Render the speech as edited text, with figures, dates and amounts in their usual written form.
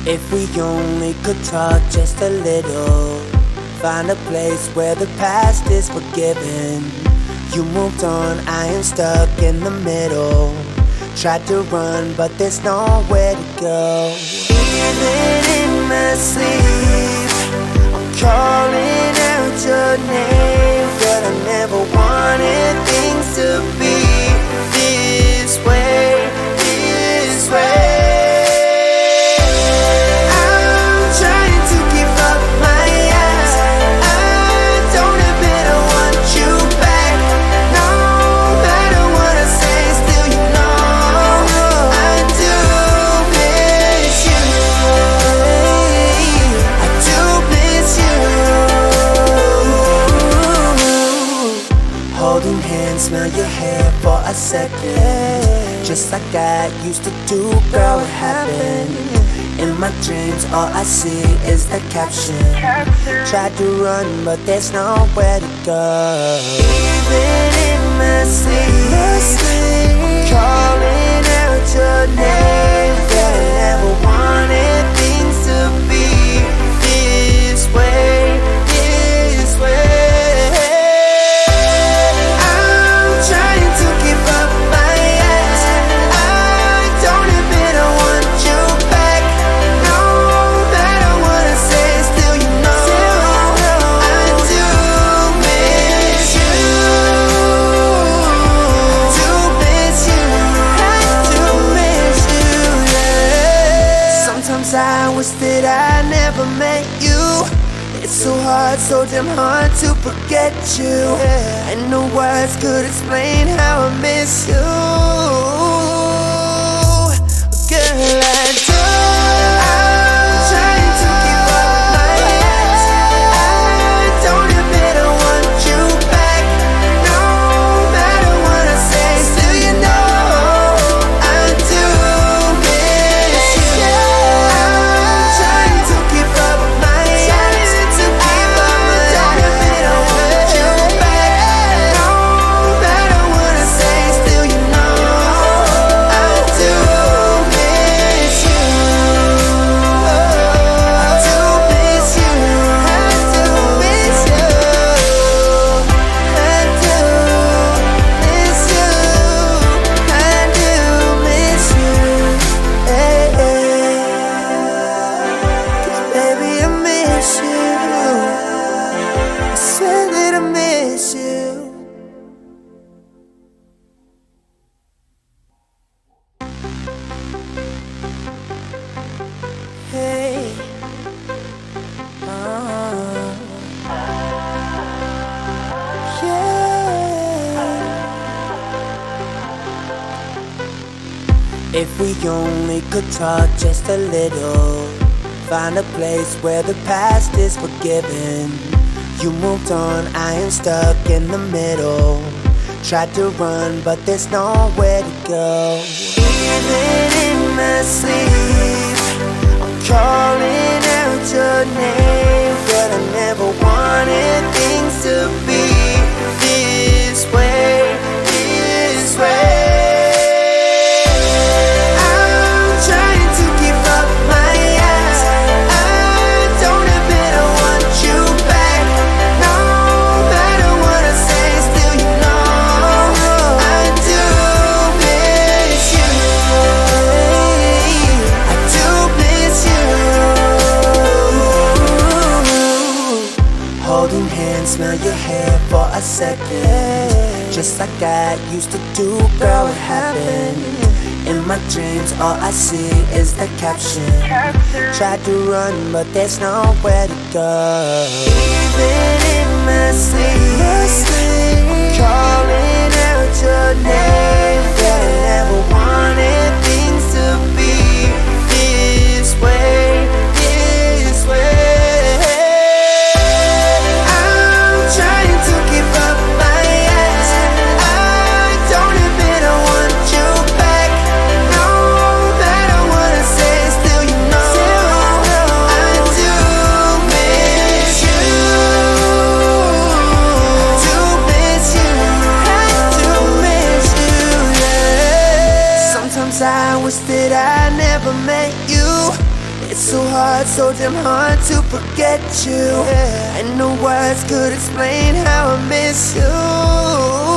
If we only could talk just a little, find a place where the past is forgiven. You moved on, I am stuck in the middle. Tried to run, but there's nowhere to go. Even in my sleep, I'm calling out your name, but I never wanted things to be this way, this way. Smell your hair for a second, just like I used to do, girl, what happened? In my dreams, all I see is the caption. Tried to run, but there's nowhere to go. Even in my sleep, I'm calling out your name, but I never wanted things to be this way, this way. I wish that I never met you. It's so hard, so damn hard to forget you. And no words could explain how I miss you. Girl, I do. I'm trying to give up my ex. I don't admit I want you back. No matter what I say, still you know I do miss you. If we only could talk just a little, find a place where the past is forgiven. You moved on, I am stuck in the middle. Tried to run, but there's nowhere to go. Even in my sleep, I'm calling out your name, but I never wanted things to be this way, this way. Smell your hair for a second, just like I used to do, girl, what happened? In my dreams, all I see is the caption. Tried to run, but there's nowhere to go. Even in my sleep, I'm calling out your name, but I never wanted things to be this way, this way. I wish that I never met you. It's so hard, so damn hard to forget you, and no words could explain how I miss you.